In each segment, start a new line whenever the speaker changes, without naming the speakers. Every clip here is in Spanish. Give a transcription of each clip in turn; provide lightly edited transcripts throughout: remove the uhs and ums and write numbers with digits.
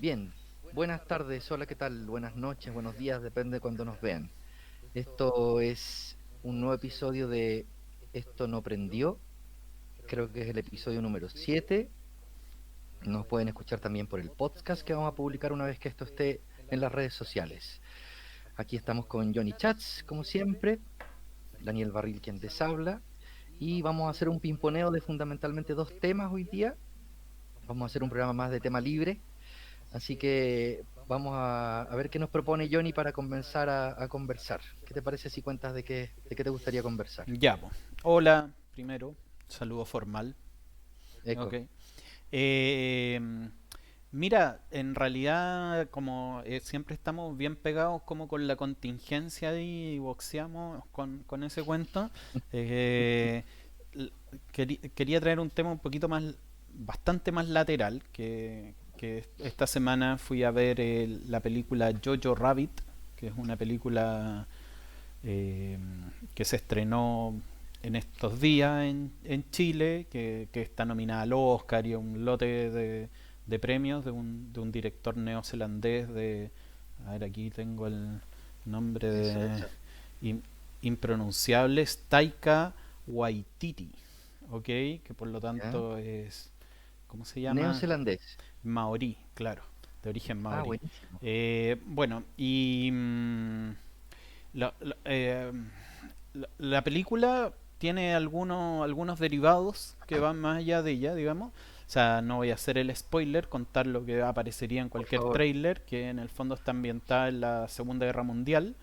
Bien, buenas tardes, hola, ¿qué tal? Buenas noches, buenos días, depende de cuando nos vean. Esto es un nuevo episodio de Esto no prendió, creo que es el episodio número 7. Nos pueden escuchar también por el podcast que vamos a publicar una vez que esto esté en las redes sociales. Aquí estamos con Johnny Chats, como siempre, Daniel Barril quien les habla, y vamos a hacer un pimponeo de fundamentalmente dos temas hoy día. Vamos a hacer un programa más de tema libre. Así que vamos a ver qué nos propone Johnny para comenzar a conversar. ¿Qué te parece si cuentas de qué te gustaría conversar?
Ya, po. Hola, primero, saludo formal. Ok.
Eco.
Eh, Mira, en realidad, como siempre estamos bien pegados como con la contingencia y boxeamos con ese cuento, eh, l- quería traer un tema un poquito más, bastante más lateral, que esta semana fui a ver la película Jojo Rabbit, que es una película eh, que se estrenó en estos días en Chile, que está nominada al Oscar y a un lote de premios de un director neozelandés de... A ver, aquí tengo el nombre de...
Eso.
im- impronunciable, es Taika Waititi, ¿ok? Que por lo
¿Ya?
tanto es... ¿Cómo se llama?
Neozelandés.
Maorí, claro, de origen
Ah,
maorí.
buenísimo.
Bueno, y la, la- eh, la película tiene algunos derivados que van más allá de ella, digamos. O sea, no voy a hacer el spoiler, contar lo que aparecería en
Por
cualquier
favor.
trailer, que en el fondo está ambientada en la Segunda Guerra Mundial,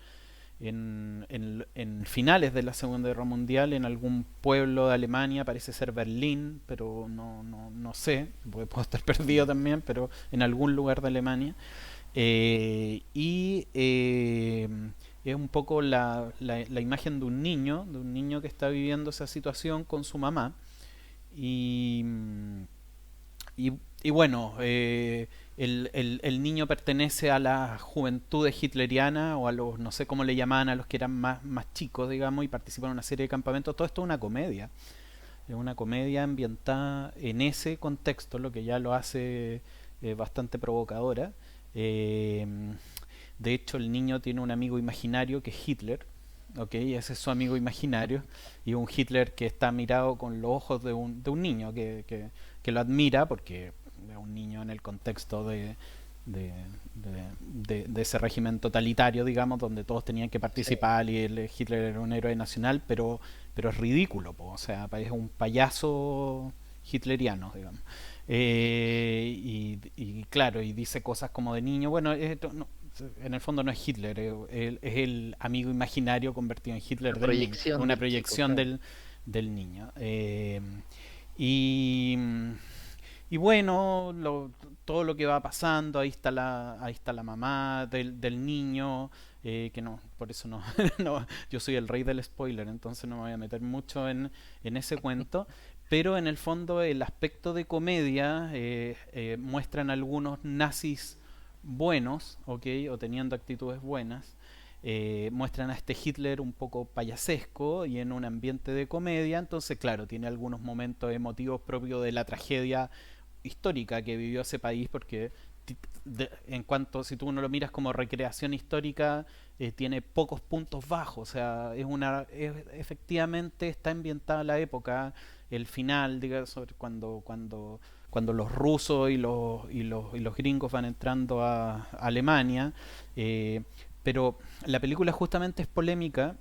en finales de la Segunda Guerra Mundial, en algún pueblo de Alemania, parece ser Berlín, pero no sé, puedo estar perdido también, pero en algún lugar de Alemania. Y es un poco la imagen de un niño que está viviendo esa situación con su mamá. Y, y, y bueno, el niño pertenece a la juventud hitleriana o a los, no sé cómo le llamaban, a los que eran más chicos, digamos, y participan en una serie de campamentos. Todo esto es una comedia. Es una comedia ambientada en ese contexto, lo que ya lo hace bastante provocadora. Eh, de hecho, el niño tiene un amigo imaginario que es Hitler. ¿Ok? Ese es su amigo imaginario. Y un Hitler que está mirado con los ojos de un niño que lo admira porque es un niño en el contexto de, de ese régimen totalitario, digamos, donde todos tenían que
Sí.
participar y Hitler era un héroe nacional, pero es ridículo, po. O sea, es un payaso hitleriano, digamos. Y claro, y dice cosas como de niño. Bueno, no, en el fondo no es Hitler, es el amigo imaginario convertido en Hitler
La
del niño,
proyección
una
del chico,
proyección
claro.
del niño. Y, y bueno, todo lo que va pasando, ahí está la mamá del niño, que no, por eso no, no, yo soy el rey del spoiler, entonces no me voy a meter mucho en ese cuento, pero en el fondo el aspecto de comedia muestran algunos nazis buenos, ¿ok? O teniendo actitudes buenas. Muestran a este Hitler un poco payasesco y en un ambiente de comedia, entonces claro, tiene algunos momentos emotivos propios de la tragedia histórica que vivió ese país, porque en cuanto, si tú no lo miras como recreación histórica, tiene pocos puntos bajos, o sea, efectivamente está ambientada la época, el final, digamos, sobre cuando los rusos y los gringos van entrando a Alemania, eh, pero la película justamente es polémica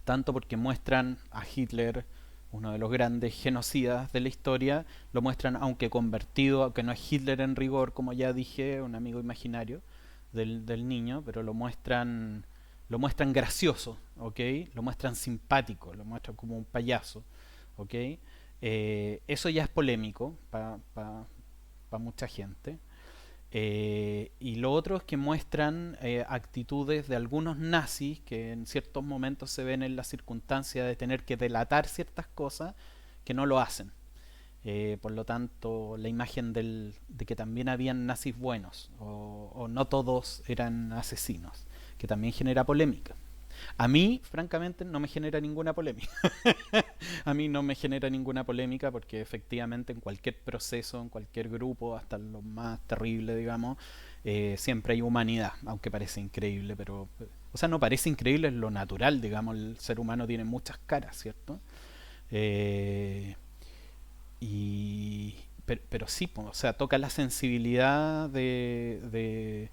tanto porque muestran a Hitler, uno de los grandes genocidas de la historia, lo muestran aunque convertido, aunque no es Hitler en rigor, como ya dije, un amigo imaginario del niño, pero lo muestran gracioso, ¿ok? Lo muestran simpático, lo muestran como un payaso, ¿ok? Eso ya es polémico para mucha gente. Y lo otro es que muestran actitudes de algunos nazis que en ciertos momentos se ven en la circunstancia de tener que delatar ciertas cosas que no lo hacen. Por lo tanto, la imagen de que también habían nazis buenos o no todos eran asesinos, que también genera polémica. A mí, francamente, no me genera ninguna polémica. A mí no me genera ninguna polémica porque efectivamente en cualquier proceso, en cualquier grupo, hasta lo más terrible, digamos, siempre hay humanidad, aunque parece increíble, pero... O sea, no parece increíble, es lo natural, digamos, el ser humano tiene muchas caras, ¿cierto? Eh, y... pero sí, o sea, toca la sensibilidad de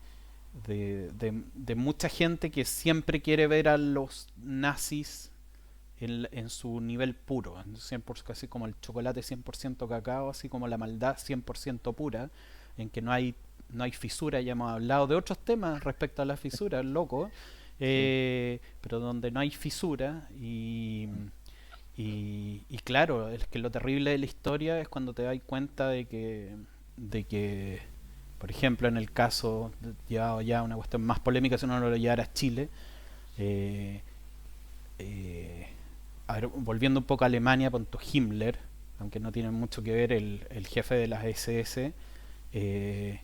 mucha gente que siempre quiere ver a los nazis en su nivel puro, 100%, así como el chocolate 100% cacao, así como la maldad 100% pura, en que no hay fisura. Ya hemos hablado de otros temas respecto a la fisura, loco,
Sí.
pero donde no hay fisura y claro, es que lo terrible de la historia es cuando te das cuenta de que por ejemplo, en el caso, llevado ya una cuestión más polémica, si uno lo llevara a Chile, eh, eh, a ver, volviendo un poco a Alemania, punto Himmler, aunque no tiene mucho que ver el jefe de las SS, eh,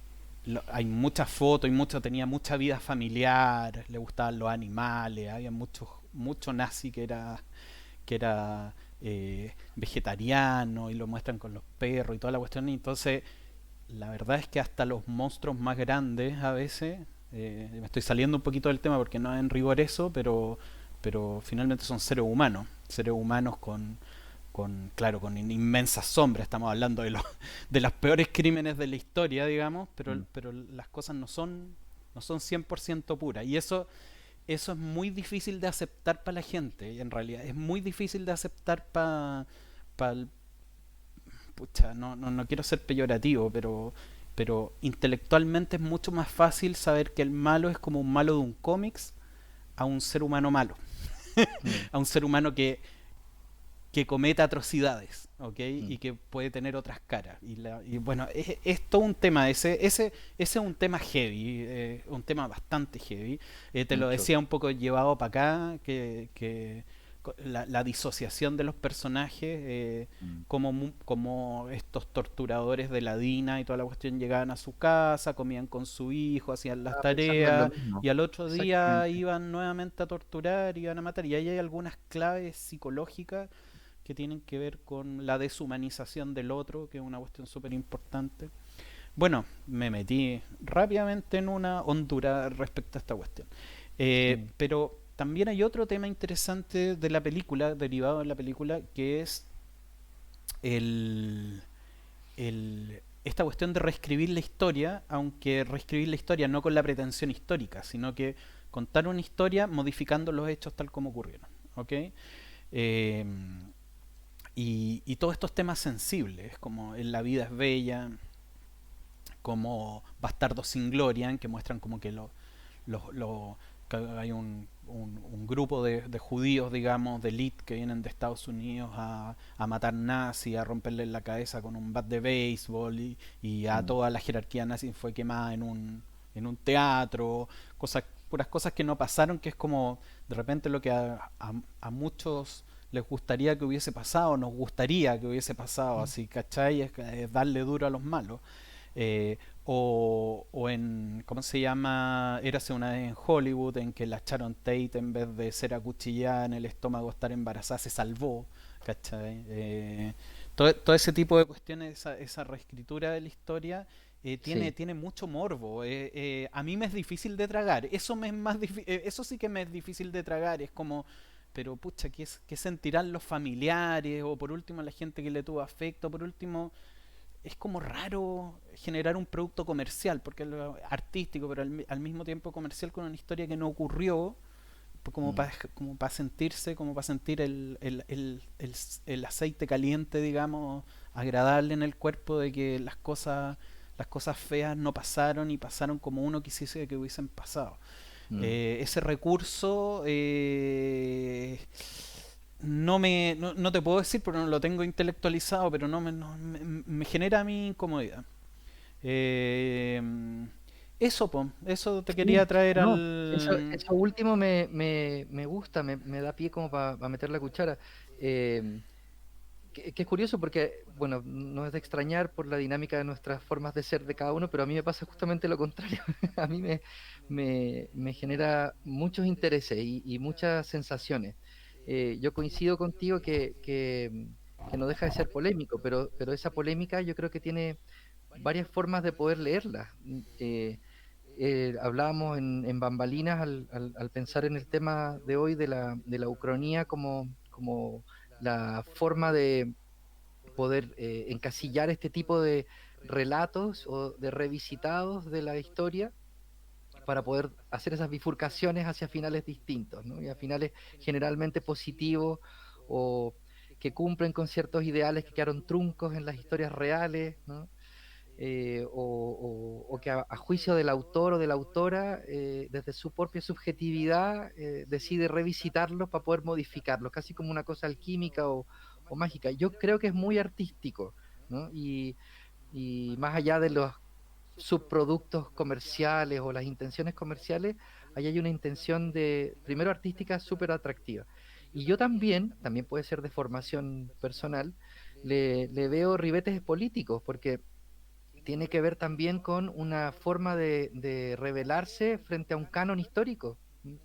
hay muchas fotos y tenía mucha vida familiar, le gustaban los animales, había mucho nazi que era vegetariano y lo muestran con los perros y toda la cuestión. Y entonces, la verdad es que hasta los monstruos más grandes a veces, me estoy saliendo un poquito del tema porque no es en rigor eso, pero finalmente son seres humanos claro, con inmensas sombras. Estamos hablando de los peores crímenes de la historia, digamos,
Mm.
pero las cosas no son 100% puras. Y eso es muy difícil de aceptar para la gente, en realidad. Es muy difícil de aceptar para pa, pucha, no quiero ser peyorativo, pero intelectualmente es mucho más fácil saber que el malo es como un malo de un cómics a un ser humano malo,
Mm.
a un ser humano que cometa atrocidades, ¿ok?
Mm.
Y que puede tener otras caras. Y bueno, es todo un tema, ese es un tema heavy, un tema bastante heavy. Te lo
Mucho.
decía un poco llevado para acá, la disociación de los personajes,
Mm.
como estos torturadores de la DINA y toda la cuestión llegaban a su casa, comían con su hijo, hacían las
Estaba pensando en lo
tareas
mismo.
y al otro día
Exactamente.
iban nuevamente a torturar, iban a matar. Y ahí hay algunas claves psicológicas que tienen que ver con la deshumanización del otro, que es una cuestión súper importante. Bueno, me metí rápidamente en una hondura respecto a esta cuestión.
Sí.
Pero también hay otro tema interesante de la película, derivado de la película, que es el, esta cuestión de reescribir la historia, aunque reescribir la historia no con la pretensión histórica, sino que contar una historia modificando los hechos tal como ocurrieron. ¿Ok? Eh, y todos estos temas sensibles, como En la vida es bella, como Bastardos sin Gloria, en que muestran como que que hay un grupo de judíos, digamos, de elite que vienen de Estados Unidos a matar nazis, a romperle la cabeza con un bat de béisbol y a
Mm.
toda la jerarquía nazi fue quemada en un teatro, puras cosas que no pasaron, que es como de repente lo que a muchos les gustaría que hubiese pasado, nos gustaría que hubiese pasado, así, ¿cachai? Es darle duro a los malos. Eh, o en, ¿cómo se llama? Érase una vez en Hollywood, en que la Sharon Tate, en vez de ser acuchillada en el estómago, estar embarazada, se salvó, ¿cachai? Todo ese tipo de cuestiones, esa reescritura de la historia,
Sí.
tiene mucho morbo. A mí me es difícil de tragar. Eso sí que me es difícil de tragar. Es como, pero pucha, ¿qué sentirán los familiares? O por último, la gente que le tuvo afecto. Por último, es como raro generar un producto comercial, porque es artístico, pero al mismo tiempo comercial con una historia que no ocurrió,
Mm.
como para sentirse, como para sentir el aceite caliente, digamos, agradable en el cuerpo de que las cosas feas no pasaron y pasaron como uno quisiese que hubiesen pasado.
Mm.
Ese recurso no te puedo decir porque no lo tengo intelectualizado, pero me genera a mí incomodidad. Eh, eso te quería
Sí.
traer
No,
al...
eso último me gusta, me da pie como para meter la cuchara. que es curioso porque, bueno, no es de extrañar por la dinámica de nuestras formas de ser de cada uno, pero a mí me pasa justamente lo contrario. A mí me genera muchos intereses y muchas sensaciones. Yo coincido contigo que no deja de ser polémico, pero esa polémica yo creo que tiene varias formas de poder leerla. Hablábamos en bambalinas al pensar en el tema de hoy de la ucronía como la forma de poder encasillar este tipo de relatos o de revisitados de la historia para poder hacer esas bifurcaciones hacia finales distintos, ¿no? Y a finales generalmente positivos o que cumplen con ciertos ideales que quedaron truncos en las historias reales, ¿no? O que a juicio del autor o de la autora, desde su propia subjetividad, decide revisitarlos para poder modificarlos, casi como una cosa alquímica o mágica. Yo creo que es muy artístico, ¿no? Y más allá de los subproductos comerciales o las intenciones comerciales, ahí hay una intención de, primero artística, súper atractiva. Y yo también puede ser de formación personal, le veo ribetes políticos, porque tiene que ver también con una forma de revelarse frente a un canon histórico,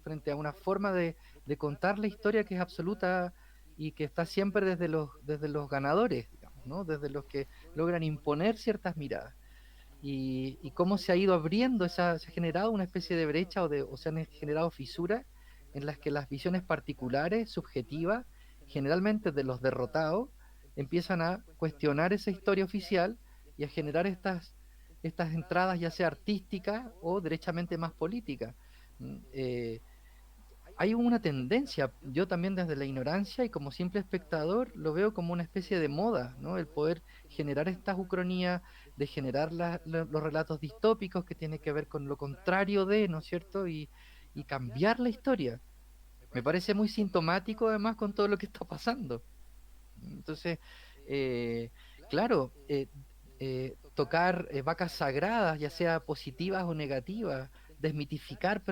frente a una forma de contar la historia que es absoluta y que está siempre desde los ganadores, digamos, ¿no? Desde los que logran imponer ciertas miradas. Y cómo se ha ido abriendo se ha generado una especie de brecha o se han generado fisuras en las que las visiones particulares, subjetivas, generalmente de los derrotados, empiezan a cuestionar esa historia oficial y a generar estas entradas ya sea artísticas o derechamente más políticas. Hay una tendencia, yo también desde la ignorancia y como simple espectador lo veo como una especie de moda, ¿no? El poder generar estas ucronías, de generar los relatos distópicos que tienen que ver con lo contrario de, ¿no es cierto? Y cambiar la historia. Me parece muy sintomático además con todo lo que está pasando. Entonces, eh, claro, tocar vacas sagradas, ya sea positivas o negativas, desmitificar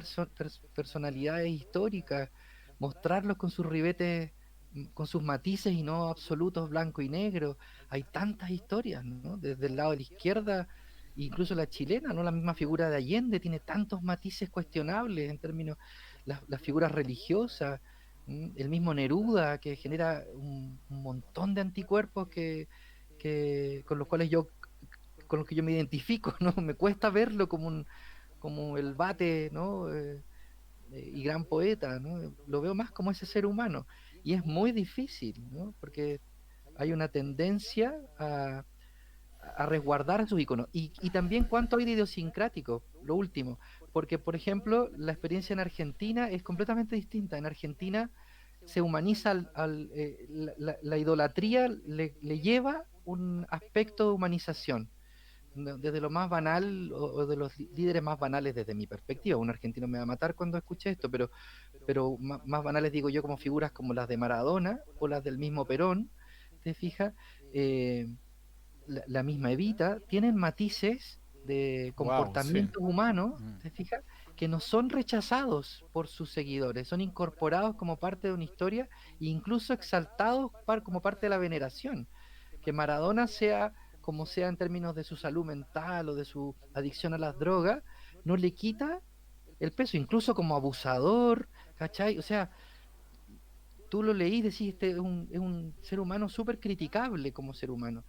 personalidades históricas, mostrarlos con sus ribetes, con sus matices y no absolutos blanco y negro. Hay tantas historias, ¿no? Desde el lado de la izquierda, incluso la chilena, ¿no? La misma figura de Allende tiene tantos matices cuestionables en términos, las figuras religiosas, el mismo Neruda, que genera un montón de anticuerpos con los cuales con los que yo me identifico, ¿no? Me cuesta verlo como el bate, ¿no? Y gran poeta, ¿no? Lo veo más como ese ser humano. Y es muy difícil, ¿no? Porque hay una tendencia a resguardar sus iconos. Y también cuánto hay de idiosincrático, lo último. Porque, por ejemplo, la experiencia en Argentina es completamente distinta. En Argentina se humaniza la idolatría, le lleva un aspecto de humanización, desde lo más banal o de los líderes más banales desde mi perspectiva. Un argentino me va a matar cuando escuche esto, pero más banales digo yo como figuras como las de Maradona o las del mismo Perón, ¿te fijas? Eh, la misma Evita, tienen matices de
Wow, sí.
comportamientos humanos,
Mm.
¿te fijas? Que no son rechazados por sus seguidores, son incorporados como parte de una historia e incluso exaltados como parte de la veneración. Que Maradona sea como sea en términos de su salud mental o de su adicción a las drogas, no le quita el peso, incluso como abusador, ¿cachai? O sea, tú lo leí y decís, este es un ser humano súper criticable como ser humano,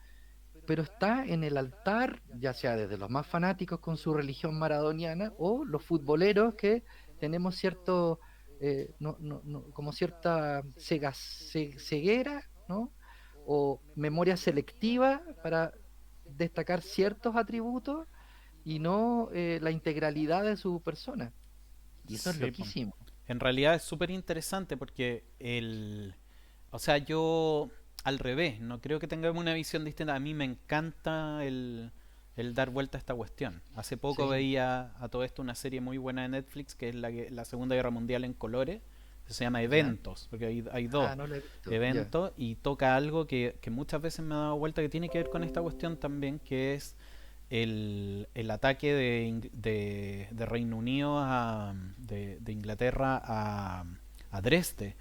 pero está en el altar, ya sea desde los más fanáticos con su religión maradoniana o los futboleros que tenemos cierto, como cierta ceguera, ¿no? O memoria selectiva para destacar ciertos atributos y no la integralidad de su persona. Y eso es
Sí, po.
loquísimo.
En realidad es súper interesante porque o sea, yo al revés, no creo que tengamos una visión distinta. A mí me encanta el dar vuelta a esta cuestión. Hace poco
Sí.
veía a todo esto una serie muy buena de Netflix que es la Segunda Guerra Mundial en colores. Se llama
¿Ya?
Eventos, porque hay dos
Ah, no lo he visto. Ya.
eventos y toca algo que muchas veces me ha dado vuelta que tiene que ver con esta cuestión también, que es el ataque de Reino Unido de Inglaterra a Dresde.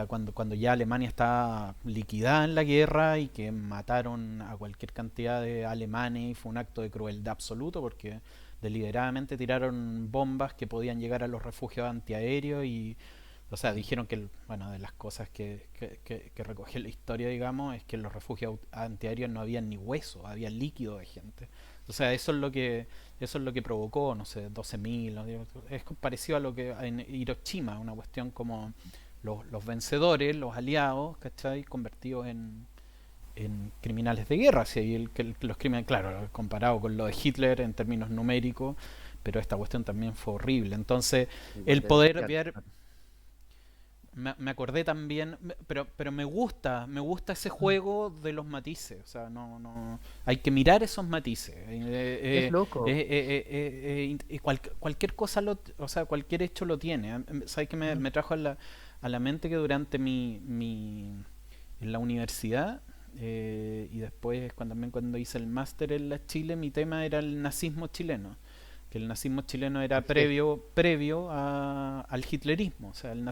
cuando ya Alemania estaba liquidada en la guerra y que mataron a cualquier cantidad de alemanes y fue un acto de crueldad absoluto porque deliberadamente tiraron bombas que podían llegar a los refugios antiaéreos y, o sea, dijeron que, bueno, de las cosas que recoge la historia, digamos, es que en los refugios antiaéreos no había ni hueso, había líquido de gente. O sea, eso es lo que provocó, no sé, 12.000, ¿no? Es parecido a lo que en Hiroshima, una cuestión como los vencedores, los aliados, ¿cachai? Convertidos en criminales de guerra. Si los crímenes, claro, comparado con lo de Hitler en términos numéricos, pero esta cuestión también fue horrible. Entonces,
Igual
el
de
poder
bestial.
ver, me acordé también, pero me gusta ese juego de los matices, o sea, no, hay que mirar esos matices.
Es loco.
Cualquier cosa, o sea, cualquier hecho lo tiene. ¿Sabes que
Mm,
me trajo a la mente que durante en la universidad y después también cuando hice el máster en la Chile, mi tema era el nazismo chileno, que el nazismo chileno era
sí.
previo al hitlerismo. O sea,
Mm,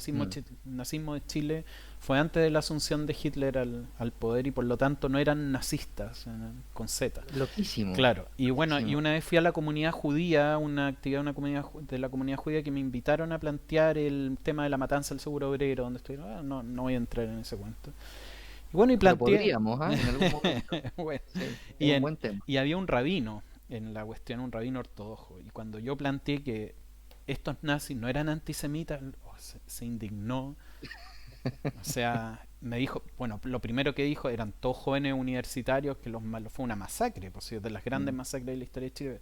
nazismo de Chile fue antes de la asunción de Hitler al poder y por lo tanto no eran nazistas, con Z.
loquísimo.
Claro, y bueno, y
Loquísimo.
una vez fui a la comunidad judía, una actividad de, de la comunidad judía que me invitaron a plantear el tema de la matanza del seguro obrero, donde estoy, no voy a entrar en ese cuento. Y bueno, y
Pero
planteé,
podríamos, ¿ah? En algún momento.
bueno,
Sí, es
y,
un buen tema.
y había un rabino en la cuestión, un rabino ortodoxo. Y cuando yo planteé que estos nazis no eran antisemitas, se indignó. O sea, me dijo, bueno, lo primero que dijo eran todos jóvenes universitarios, que fue una masacre, pues, sí, de las grandes
Mm.
masacres de la historia de Chile.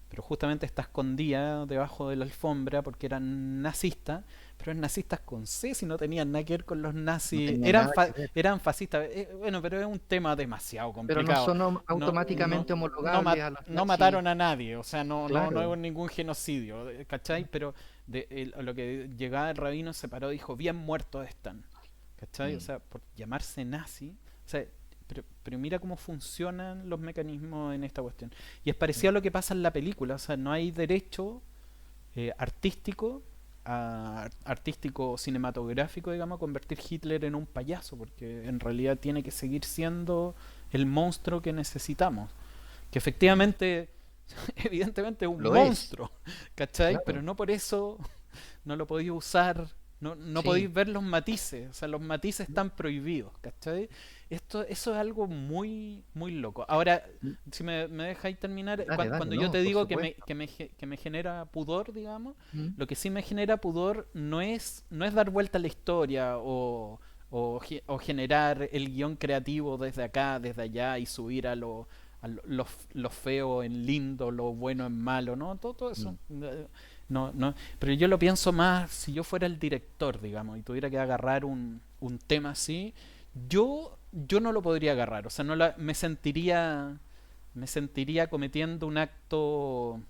Pero justamente está escondida debajo de la alfombra porque eran nazistas, pero eran nazistas con C, si no tenían nada que ver con los
No
nazis,
tenía nada que ver.
eran fascistas. Bueno, pero es un tema demasiado
Pero no
complicado.
son
No,
automáticamente homologables a los
no
nazis.
mataron a nadie, o sea, no hubo
Claro.
ningún genocidio, ¿cachai? Pero lo que llegaba el rabino se paró y dijo, bien muertos están, ¿cachai? O
Mm.
sea, por llamarse nazi, o sea, pero mira cómo funcionan los mecanismos en esta cuestión. Y es parecido a lo que pasa en la película, o sea, no hay derecho artístico, artístico cinematográfico, digamos, a convertir Hitler en un payaso, porque en realidad tiene que seguir siendo el monstruo que necesitamos, que
Mm.
efectivamente, evidentemente es un
Lo es.
monstruo, ¿cachai? Pero
Claro.
no por eso no lo podéis usar, no
Sí.
podéis ver los matices, o sea, los matices están prohibidos, ¿cachai? Eso es algo muy loco. Ahora,
Mm.
si me dejáis terminar,
Dale, dale,
cuando yo te
no, por
digo
supuesto.
que me genera pudor, digamos,
Mm.
lo que sí me genera pudor no es dar vuelta a la historia o generar el guión creativo desde acá, desde allá y subir lo feo en lindo, lo bueno en malo, ¿no? Todo eso.
Mm.
No, pero yo lo pienso más si yo fuera el director, digamos, y tuviera que agarrar un tema así, yo no lo podría agarrar, o sea, me sentiría cometiendo un acto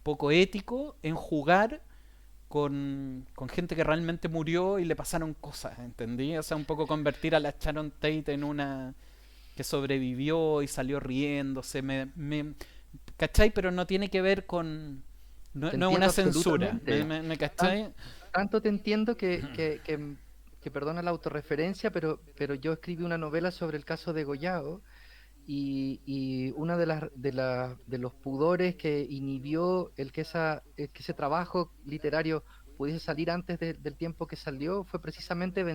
poco ético en jugar con gente que realmente murió y le pasaron cosas, ¿entendí? O sea, un poco convertir a la Sharon Tate en una que sobrevivió y salió riéndose, ¿cachai? Pero no tiene que ver con...
Te
No es una
entiendo
censura,
absolutamente.
me
Tan-
cachai?
Tanto te entiendo que perdona la autorreferencia, pero yo escribí una novela sobre el caso de Goyao y una de los pudores que inhibió el que ese trabajo literario pudiese salir antes del tiempo que salió fue precisamente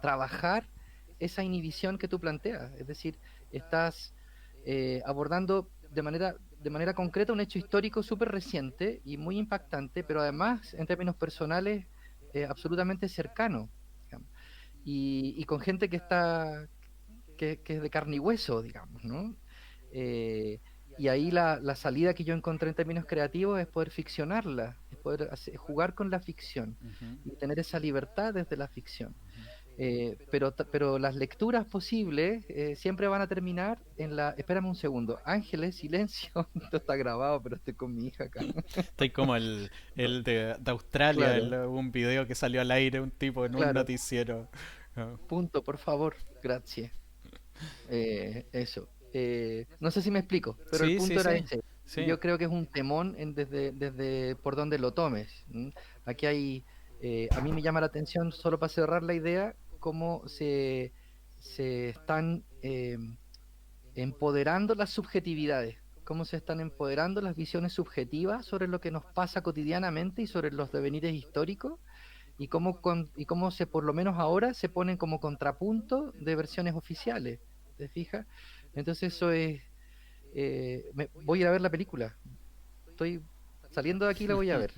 trabajar esa inhibición que tú planteas. Es decir, estás abordando de manera concreta un hecho histórico súper reciente y muy impactante, pero además en términos personales absolutamente cercano, digamos. Y con gente que es de carne y hueso, digamos, ¿no? Eh, y ahí la salida que yo encontré en términos creativos es poder ficcionarla, es poder jugar con la ficción
Ujú.
y tener esa libertad desde la ficción. Pero las lecturas posibles siempre van a terminar en la... Espérame un segundo. Ángeles, silencio. Esto está grabado, pero estoy con mi hija acá.
Estoy como el de Australia,
Claro,
un video que salió al aire, un tipo en un
claro.
noticiero. Ah,
Punto, por favor. Gracias. Eso. No sé si me explico, pero el
sí, sí,
punto era
sí,
ese. Y
sí.
yo creo que es un temón desde por donde lo tomes. ¿M? Aquí hay A mí me llama la atención, solo para cerrar la idea, cómo se están empoderando las subjetividades, cómo se están empoderando las visiones subjetivas sobre lo que nos pasa cotidianamente y sobre los devenires históricos, y cómo se, por lo menos ahora, se ponen como contrapunto de versiones oficiales. ¿Te fijas? Entonces eso es, voy a ir a ver la película. Estoy saliendo de aquí, la voy a ver.